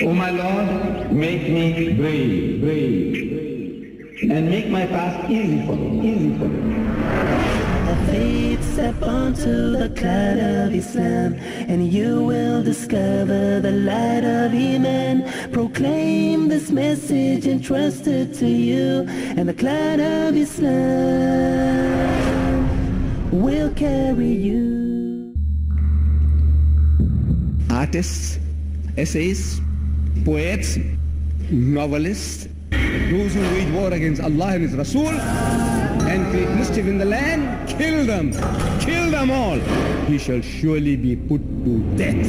O my Lord, make me brave, and make my task easy for me. Have faith, step onto the cloud of Islam, and you will discover the light of Iman. Proclaim this message entrusted to you, and the cloud of Islam will carry you. Artists, essayists, poets, novelists, those who wage war against Allah and His Rasul and create mischief in the land, kill them all. He shall surely be put to death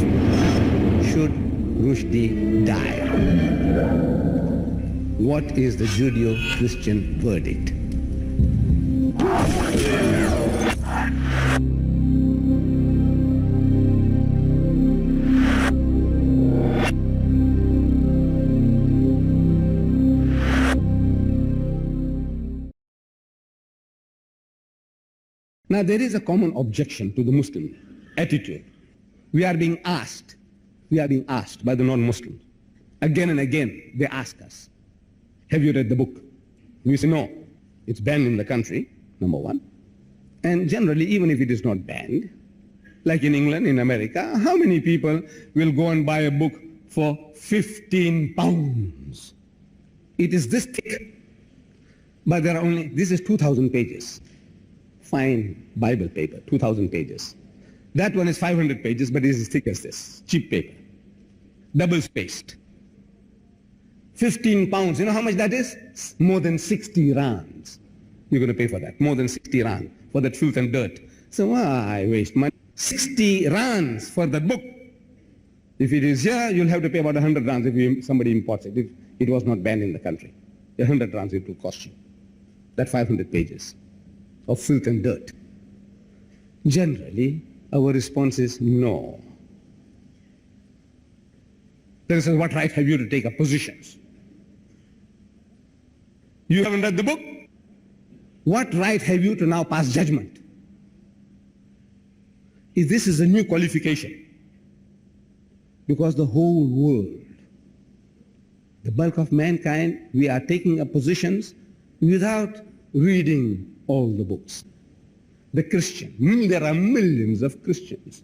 should Rushdie die. What is the Judeo-Christian verdict? Now there is a common objection to the Muslim attitude. We are being asked by the non-Muslims. Again and again they ask us, have you read the book? We say no, it's banned in the country, number one. And generally, even if it is not banned, like in England, in America, how many people will go and buy a book for 15 pounds? It is this thick, but there are only, this is 2,000 pages. Fine Bible paper, 2,000 pages. That one is 500 pages, but it is as thick as this, cheap paper, double spaced. 15 pounds, you know how much that is? More than 60 rands. You're going to pay for that, more than 60 rand for that filth and dirt. So why waste money? 60 rands for that book. If it is here, you'll have to pay about 100 rands if somebody imports it. If it was not banned in the country, 100 rands it will cost you. That 500 pages of filth and dirt. Generally, our response is no. Then it says, what right have you to take up positions? You haven't read the book? What right have you to now pass judgment? If this is a new qualification, because the whole world, the bulk of mankind, we are taking up positions without reading all the books. The Christian, there are millions of Christians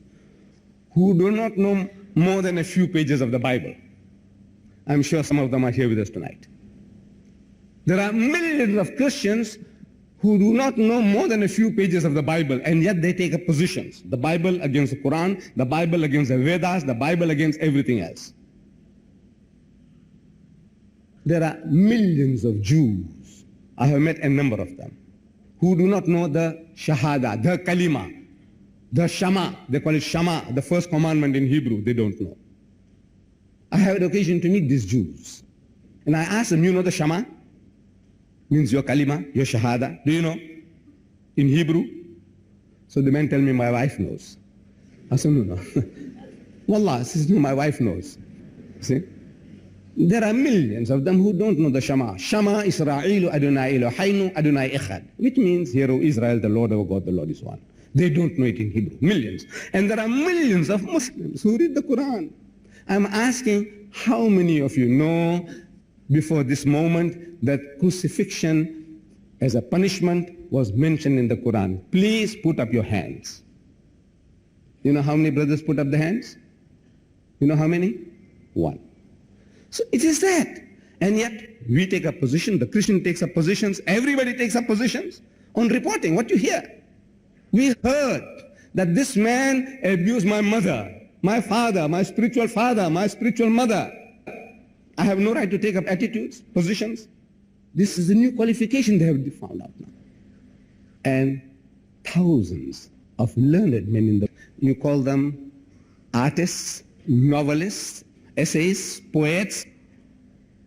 who do not know more than a few pages of the Bible. I'm sure some of them are here with us tonight. There are millions of Christians who do not know more than a few pages of the Bible, and yet they take up positions. The Bible against the Quran, the Bible against the Vedas, the Bible against everything else. There are millions of Jews, I have met a number of them, who do not know the Shahada, the Kalima, the Shama, they call it Shama, the first commandment in Hebrew, they don't know. I had occasion to meet these Jews, and I asked them, you know the Shama? Means your Kalima, your Shahada, do you know? In Hebrew? So the man tell me, my wife knows. I said, no. Wallah, says, no, my wife knows. See? There are millions of them who don't know the Shama. Shama Israelu Adonai Eloheinu Adonai Echad, which means, hear, O Israel, the Lord our God, the Lord is one. They don't know it in Hebrew, millions. And there are millions of Muslims who read the Quran. I'm asking, how many of you know before this moment that crucifixion as a punishment was mentioned in the Quran? Please put up your hands. You know how many brothers put up the hands? You know how many? One. So it is that. And yet we take up position, the Christian takes up positions, everybody takes up positions on reporting what you hear. We heard that this man abused my mother, my father, my spiritual mother. I have no right to take up attitudes, positions. This is a new qualification they have found out now. And thousands of learned men in the, you call them artists, novelists, essayists, poets,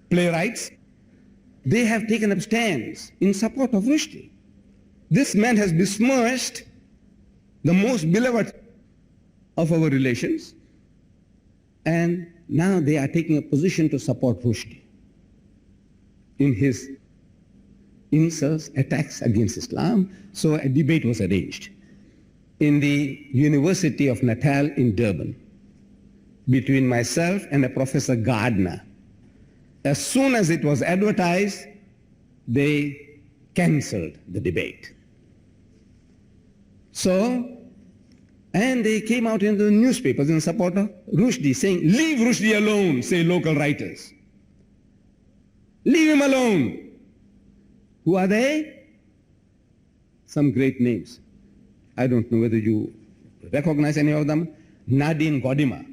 playwrights, they have taken up stands in support of Rushdie. This man has besmirched the most beloved of our relations, and now they are taking a position to support Rushdie in his insults, attacks against Islam. So a debate was arranged in the University of Natal in Durban. between myself and a Professor Gardner. As soon as it was advertised, they cancelled the debate. So, and they came out in the newspapers in support of Rushdie, saying, leave Rushdie alone, say local writers. Leave him alone. Who are they? Some great names. I don't know whether you recognize any of them. Nadine Godima,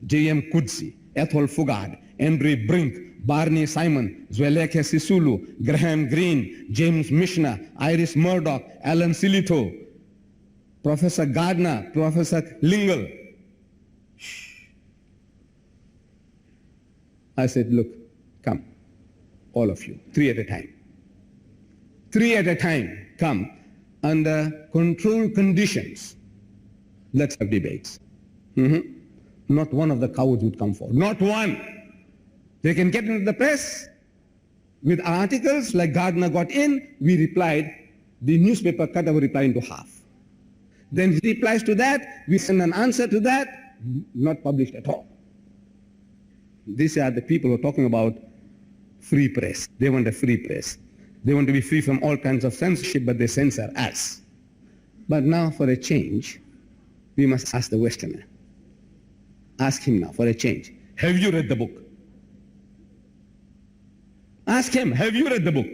J.M. Kudsi, Ethel Fugard, Andre Brink, Barney Simon, Zweleke Sisulu, Graham Greene, James Mishna, Iris Murdoch, Alan Silito, Professor Gardner, Professor Lingle. Shh. I said, look, come, all of you, 3 at a time. 3 at a time, come, under controlled conditions. Let's have debates. Not one of the cowards would come forward. Not one. They can get into the press with articles like Gardner got in. We replied. The newspaper cut our reply into half. Then he replies to that. We send an answer to that. Not published at all. These are the people who are talking about free press. They want a free press. They want to be free from all kinds of censorship, but they censor us. But now, for a change, we must ask the Westerner. Ask him now for a change. Have you read the book? Ask him, have you read the book?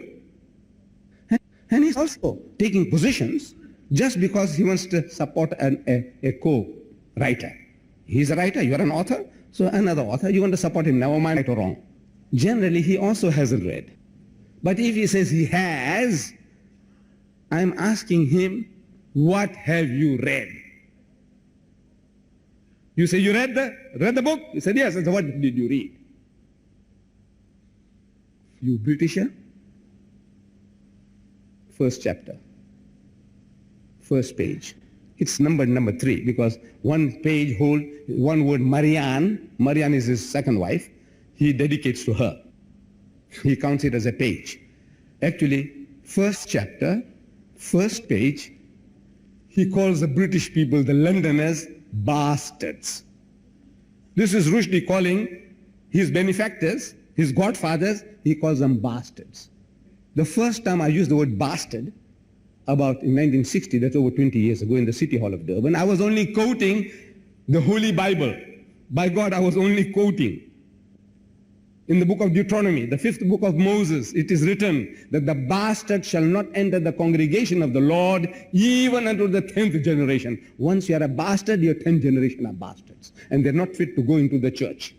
And he's also taking positions just because he wants to support a co-writer. He's a writer, you're an author, so another author, you want to support him, never mind right or wrong. Generally, he also hasn't read. But if he says he has, I'm asking him, what have you read? You say, you read the book? He said, yes. I said, what did you read? You Britisher? First chapter. First page. It's numbered number 3 because one page holds one word Marianne. Marianne is his second wife. He dedicates to her. He counts it as a page. Actually, first chapter, first page, he calls the British people, the Londoners, bastards. This is Rushdie calling his benefactors, his godfathers, he calls them bastards. The first time I used the word bastard, about in 1960, that's over 20 years ago, in the City Hall of Durban, I was only quoting the Holy Bible. By God, I was only quoting. In the book of Deuteronomy, the 5th book of Moses, it is written that the bastard shall not enter the congregation of the Lord even unto the 10th generation. Once you are a bastard, your 10th generation are bastards. And they're not fit to go into the church,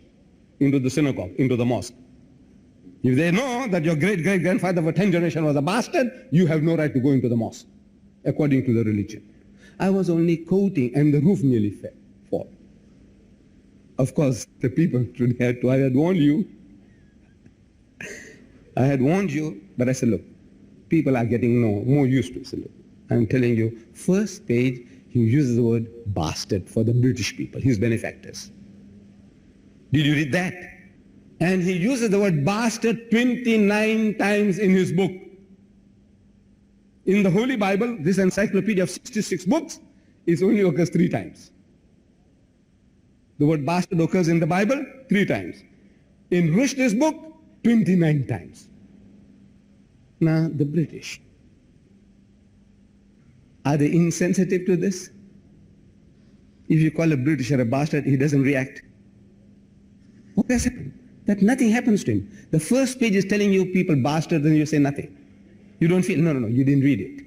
into the synagogue, into the mosque. If they know that your great-great-grandfather of a 10th generation was a bastard, you have no right to go into the mosque, according to the religion. I was only quoting, and the roof nearly fell. Of course, the people today, I had warned you. I had warned you, but I said, look, people are getting more used to it. So look, I'm telling you, first page, he uses the word bastard for the British people, his benefactors. Did you read that? And he uses the word bastard 29 times in his book. In the Holy Bible, this encyclopedia of 66 books, it only occurs 3 times. The word bastard occurs in the Bible 3 times. In Rushdie's book, 29 times. Now, the British, are they insensitive to this? If you call a Britisher a bastard, he doesn't react. What has happened? That nothing happens to him. The first page is telling you people bastards and you say nothing. You don't feel, no, you didn't read it.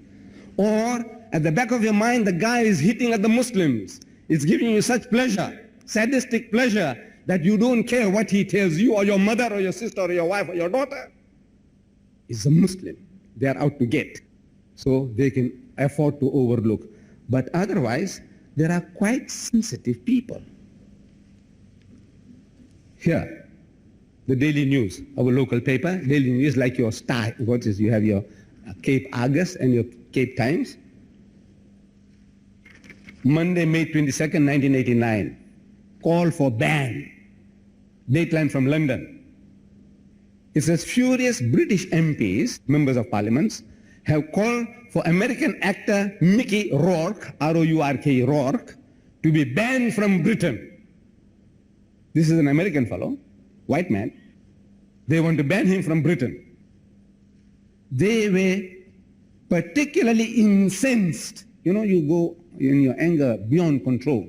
Or at the back of your mind, the guy is hitting at the Muslims. It's giving you such pleasure, sadistic pleasure, that you don't care what he tells you or your mother or your sister or your wife or your daughter. He's a Muslim. They are out to get. So they can afford to overlook. But otherwise, there are quite sensitive people. Here, the Daily News, our local paper, Daily News, like your Star, what is, you have your Cape Argus and your Cape Times. Monday, May 22nd, 1989. Call for ban. Dateline from London. It says furious British MPs, members of parliaments, have called for American actor Mickey Rourke, R-O-U-R-K, Rourke, to be banned from Britain. This is an American fellow, white man. They want to ban him from Britain. They were particularly incensed. You know, you go in your anger beyond control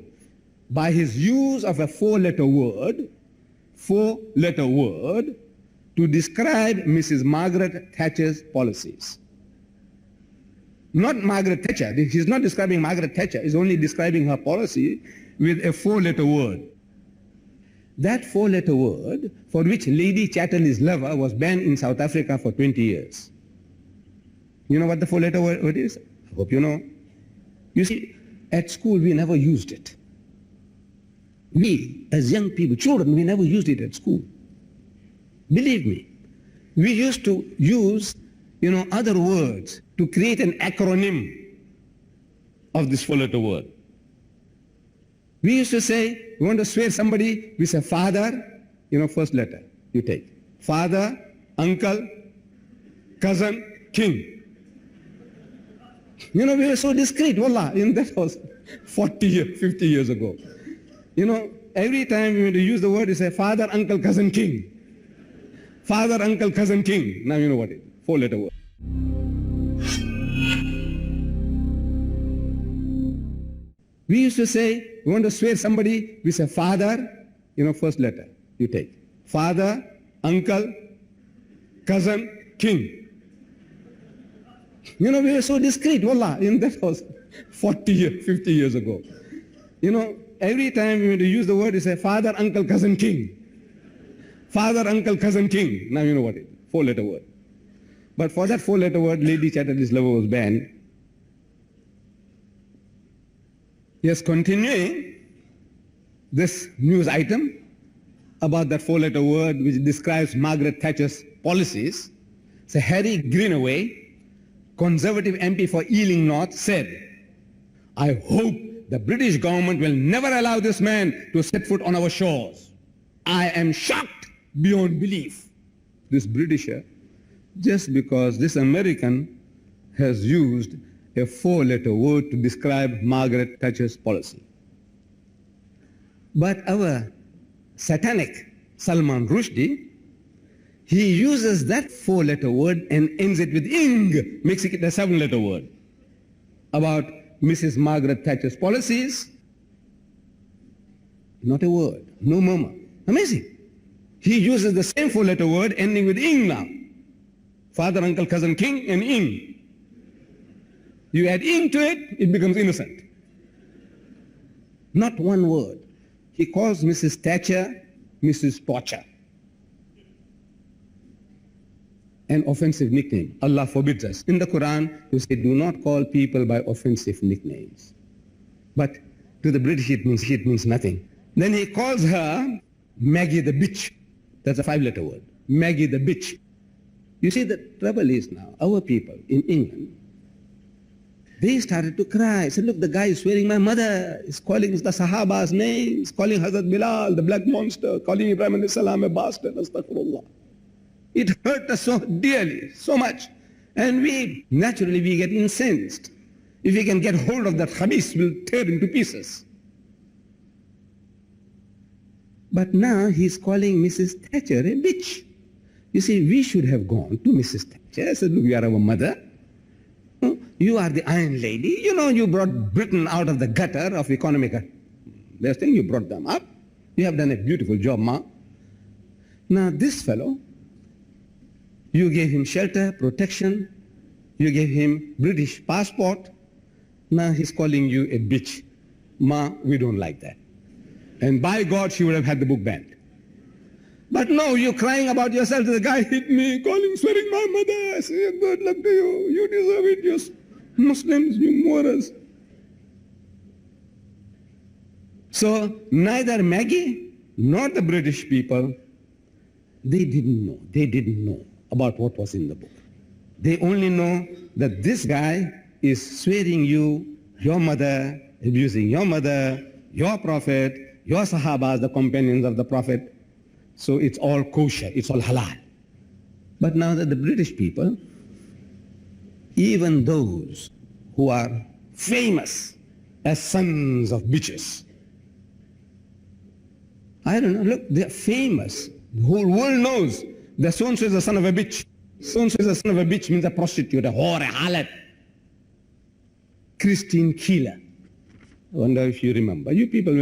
by his use of a four-letter word to describe Mrs. Margaret Thatcher's policies. Not Margaret Thatcher. He's not describing Margaret Thatcher. He's only describing her policy with a four-letter word. That four-letter word, for which Lady Chatterley's lover was banned in South Africa for 20 years. You know what the four-letter word is? I hope you know. You see, at school we never used it. We, as young people, children, we never used it at school. Believe me. We used to use, other words to create an acronym of this four-letter word. We used to say, we want to swear somebody, we say father, first letter, you take. Father, uncle, cousin, king. We were so discreet, wallah, that was 40 years, 50 years ago. Every time we want to use the word, you say father, uncle, cousin, king. Father, uncle, cousin, king. Now you know what it is, four-letter word. We used to say, we want to swear somebody, we say father, first letter, you take. Father, uncle, cousin, king. We were so discreet, wallah, that was 40 years, 50 years ago. Every time we want to use the word, you say father, uncle, cousin, king. Father, uncle, cousin, king. Now you know what it is, four-letter word. But for that four-letter word, Lady Chatterley's lover was banned. Yes, continuing this news item about that four-letter word which describes Margaret Thatcher's policies, so Harry Greenaway, Conservative MP for Ealing North, said, I hope the British government will never allow this man to set foot on our shores. I am shocked beyond belief. This Britisher, just because this American has used a four-letter word to describe Margaret Thatcher's policy. But our satanic Salman Rushdie, he uses that four-letter word and ends it with ing, making it a seven-letter word about Mrs. Margaret Thatcher's policies. Not a word, no murmur. Amazing. He uses the same four-letter word ending with ing now. Father, uncle, cousin, king, and ing. You add ing to it, it becomes innocent. Not one word. He calls Mrs. Thatcher Mrs. Torture. An offensive nickname. Allah forbids us. In the Quran, you say, do not call people by offensive nicknames. But to the British, it means nothing. Then he calls her Maggie the bitch. That's a five-letter word. Maggie the bitch. You see, the trouble is now, our people in England, they started to cry. Said, look, the guy is swearing my mother, is calling the Sahaba's names, calling Hazrat Bilal, the black monster, calling Ibrahim alayhi salam a bastard, astaghfirullah. It hurt us so dearly, so much. And we get incensed. If we can get hold of that khabis, we'll tear him to pieces. But now he's calling Mrs. Thatcher a bitch. You see, we should have gone to Mrs. Thatcher, said, look, you are our mother. You are the Iron Lady. You brought Britain out of the gutter of economic thing. You brought them up. You have done a beautiful job, ma. Now this fellow, you gave him shelter, protection. You gave him British passport. Now he's calling you a bitch. Ma, we don't like that. And by God, she would have had the book banned. But no, you're crying about yourself. The guy hit me, swearing my mother. I say, good luck to you. You deserve it, you Muslims, you Moors. So neither Maggie nor the British people, they didn't know about what was in the book. They only know that this guy is swearing you, your mother, abusing your mother, your prophet, your Sahabas, the companions of the prophet. So it's all kosher, it's all halal. But now that the British people, even those who are famous as sons of bitches, I don't know. Look, they're famous. The whole world knows that so-and-so is the son of a bitch. So-and-so is the son of a bitch means a prostitute, a whore, a harlot. Christine Keeler. I wonder if you remember. You people,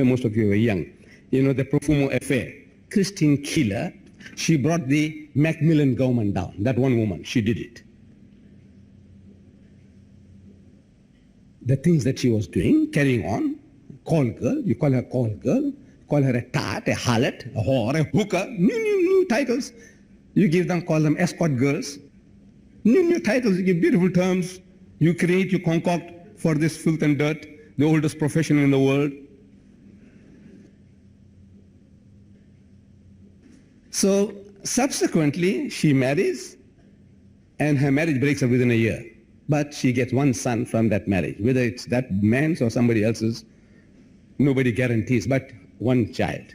most of you were young. You know, the Profumo affair. Christine Keeler, she brought the Macmillan government down. That one woman, she did it. The things that she was doing, carrying on, call girl, you call her call girl, call her a tart, a harlot, a whore, a hooker, new titles. You give them, call them escort girls. New titles, you give beautiful terms. You create, you concoct for this filth and dirt, the oldest profession in the world. So subsequently, she marries, and her marriage breaks up within a year. But she gets one son from that marriage. Whether it's that man's or somebody else's, nobody guarantees, but one child.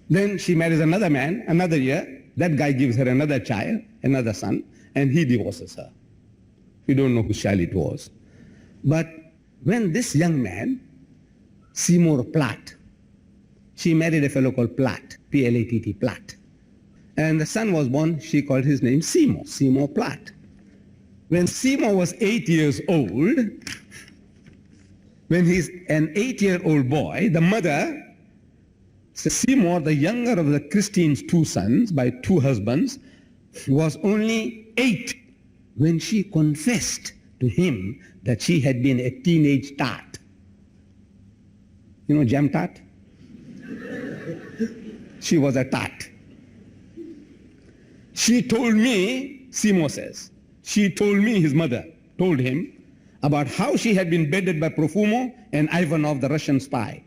Then she marries another man, another year. That guy gives her another child, another son, and he divorces her. We don't know whose child it was. But when this young man, Seymour Platt, she married a fellow called Platt, P-L-A-T-T, Platt. And the son was born, she called his name Seymour Platt. When Seymour was 8 years old, when he's an 8-year-old boy, the mother, Seymour, the younger of the Christine's two sons by two husbands, was only 8 when she confessed to him that she had been a teenage tart. You know jam tart? She was a tart. She told me, Seymour says, she told me, his mother told him, about how she had been bedded by Profumo and Ivanov, the Russian spy,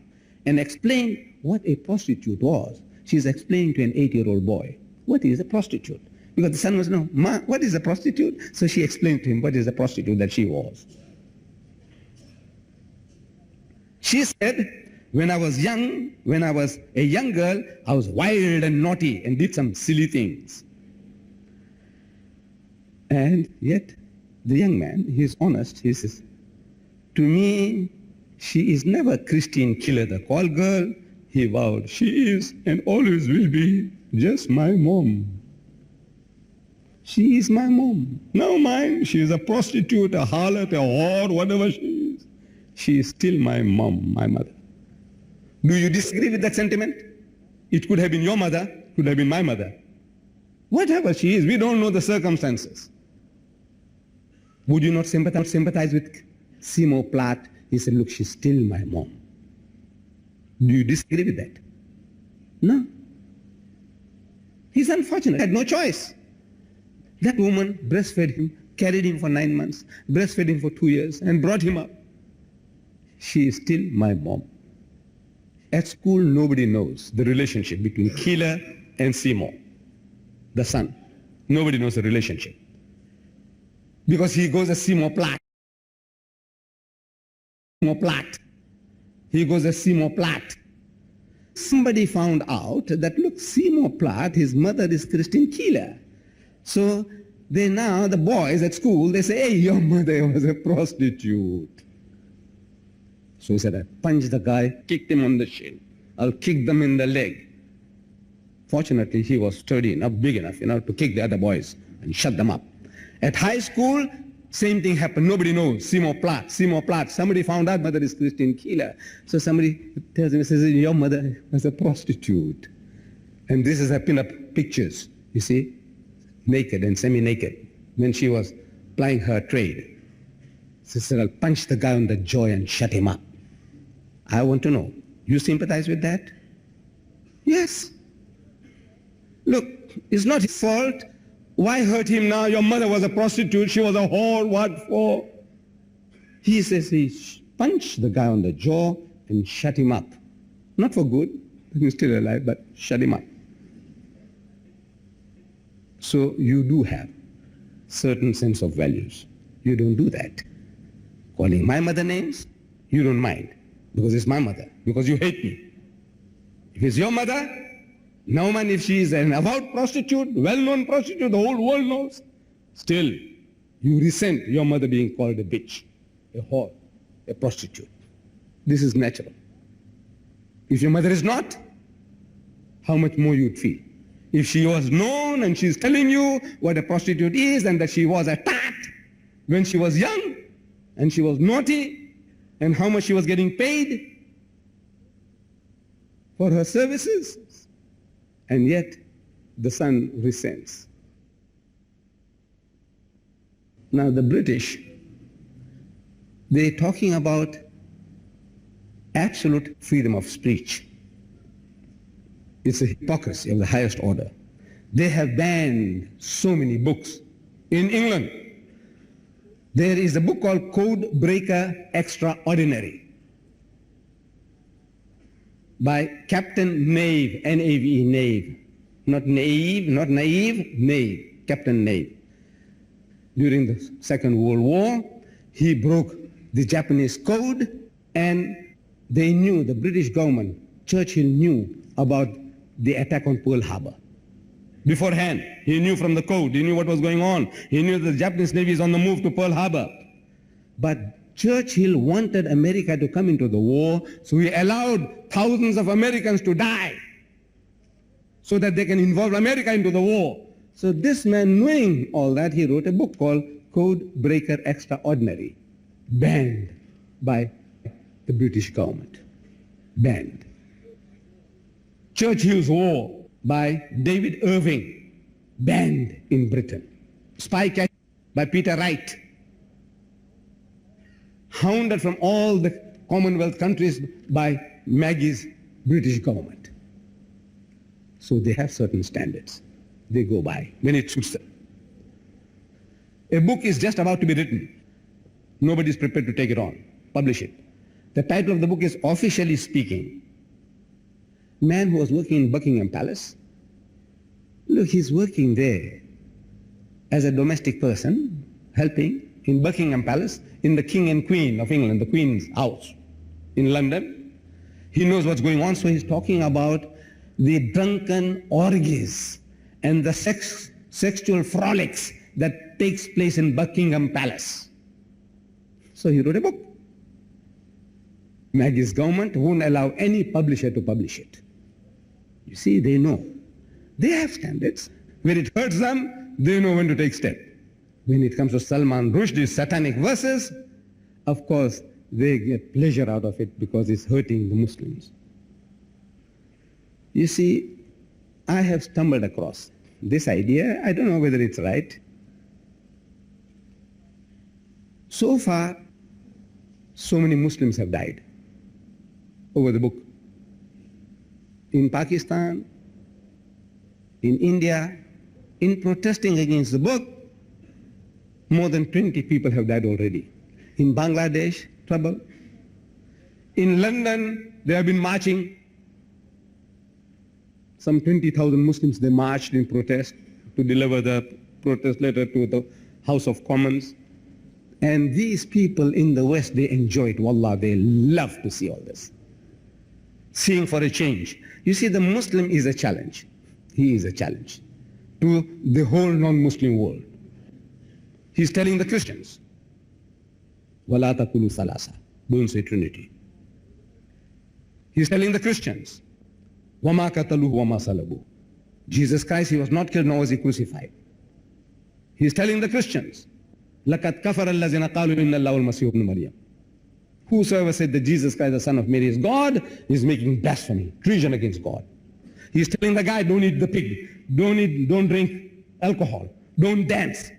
and explained what a prostitute was. She's explaining to an 8-year-old boy, what is a prostitute? Because the son was, no, Ma, what is a prostitute? So she explained to him what is a prostitute that she was. She said, when I was young, when I was a young girl, I was wild and naughty and did some silly things. And yet, the young man, he's honest, he says, to me, she is never Christine Keeler, the call girl. He vowed, she is and always will be just my mom. She is my mom. Now mine, she is a prostitute, a harlot, a whore, whatever she is. She is still my mom, my mother. Do you disagree with that sentiment? It could have been your mother, could have been my mother. Whatever she is, we don't know the circumstances. Would you not sympathize with Seymour Platt? He said, look, she's still my mom. Do you disagree with that? No. He's unfortunate. He had no choice. That woman breastfed him, carried him for 9 months, breastfed him for 2 years, and brought him up. She is still my mom. At school, nobody knows the relationship between Keeler and Seymour, the son. Nobody knows the relationship. Because he goes as Seymour Platt. Seymour Platt. He goes as Seymour Platt. Somebody found out that, look, Seymour Platt, his mother is Christine Keeler. So they now, the boys at school, they say, hey, your mother was a prostitute. So he said, I punched the guy, kicked him on the shin. I'll kick them in the leg. Fortunately, he was sturdy enough, big enough, to kick the other boys and shut them up. At high school, same thing happened. Nobody knows. Seymour Platt. Somebody found out mother is Christine Keeler. So somebody tells him, says, your mother was a prostitute. And this is her pin-up pictures, you see, naked and semi-naked, when she was plying her trade. She said, I'll punch the guy on the jaw and shut him up. I want to know, you sympathize with that? Yes. Look, it's not his fault. Why hurt him now? Your mother was a prostitute. She was a whore. What for? He says he punched the guy on the jaw and shut him up. Not for good. He's still alive, but shut him up. So you do have certain sense of values. You don't do that. Calling my mother names, you don't mind. Because it's my mother. Because you hate me. If it's your mother, no man, if she is an avowed prostitute, well-known prostitute, the whole world knows, still you resent your mother being called a bitch, a whore, a prostitute. This is natural. If your mother is not, how much more you'd feel. If she was known and she's telling you what a prostitute is and that she was a tat when she was young and she was naughty and how much she was getting paid for her services, and yet the son resents. Now the British, they're talking about absolute freedom of speech. It's a hypocrisy of the highest order. They have banned so many books. In England, there is a book called Code Breaker Extraordinary by Captain Nave, N-A-V-E, Nave. Not naive, not naive, Nave, Captain Nave. During the Second World War, he broke the Japanese code, and they knew, the British government, Churchill knew about the attack on Pearl Harbor. Beforehand, he knew from the code, he knew what was going on. He knew the Japanese Navy is on the move to Pearl Harbor. But Churchill wanted America to come into the war, so he allowed thousands of Americans to die so that they can involve America into the war. So this man, knowing all that, he wrote a book called Code Breaker Extraordinary, banned by the British government. Banned. Churchill's War by David Irving, banned in Britain. Spy Catch by Peter Wright, hounded from all the Commonwealth countries by Maggie's British government. So they have certain standards they go by when it suits them. A book is just about to be written. Nobody is prepared to take it on, publish it. The title of the book is Officially Speaking. Man who was working in Buckingham Palace, look, he's working there as a domestic person, helping in Buckingham Palace, in the King and Queen of England, the Queen's house in London. He knows what's going on, so he's talking about the drunken orgies and the sexual frolics that takes place in Buckingham Palace. So he wrote a book. Maggie's government won't allow any publisher to publish it. You see, they know. They have standards. When it hurts them, they know when to take step. When it comes to Salman Rushdie's satanic verses, of course, they get pleasure out of it because it's hurting the Muslims. You see, I have stumbled across this idea. I don't know whether it's right. So far, so many Muslims have died over the book. In Pakistan, in India, in protesting against the book, more than 20 people have died already. In Bangladesh, trouble. In London, they have been marching. Some 20,000 Muslims, they marched in protest to deliver the protest letter to the House of Commons. And these people in the West, they enjoy it. Wallah, they love to see all this. Seeing for a change. You see, the Muslim is a challenge. He is a challenge to the whole non-Muslim world. He's telling the Christians, وَلَا تَقُولُوا ثَلَاثَةً, don't say Trinity. He's telling the Christians, وَمَا قَتَلُوهُ وَمَا صَلَبُوهُ, Jesus Christ, he was not killed nor was he crucified. He's telling the Christians, لَقَدْ كَفَرَ الَّذِينَ قَالُوا إِنَّ اللَّهَ الْمَسِيحُ ابْنُ مَرْيَمَ. Whosoever said that Jesus Christ, the Son of Mary, is God, is making blasphemy, treason against God. He's telling the guy, don't eat the pig, don't drink alcohol, don't dance.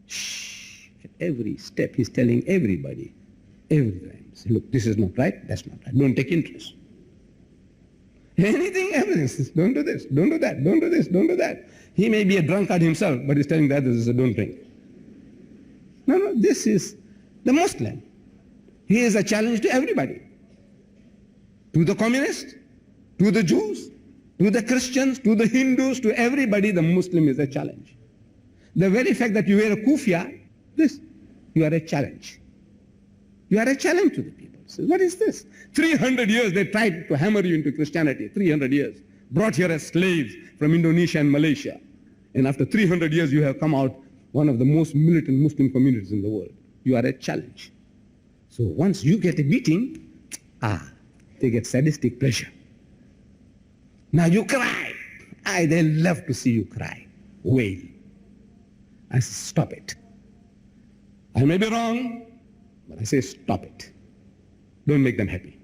Shh. At every step, he's telling everybody, every time, say, look, this is not right, that's not right. Don't take interest. Anything, everything. Don't do this, don't do that, don't do this, don't do that. He may be a drunkard himself, but he's telling the others, don't drink. No, this is the Muslim. He is a challenge to everybody. To the communists, to the Jews, to the Christians, to the Hindus, to everybody, the Muslim is a challenge. The very fact that you wear a kufiya, you are a challenge. You are a challenge to the people. So what is this? 300 years they tried to hammer you into Christianity, 300 years. Brought here as slaves from Indonesia and Malaysia. And after 300 years you have come out one of the most militant Muslim communities in the world. You are a challenge. So once you get a beating, they get sadistic pleasure. Now you cry. They love to see you cry, wail. I say, stop it. I may be wrong, but I say, stop it. Don't make them happy.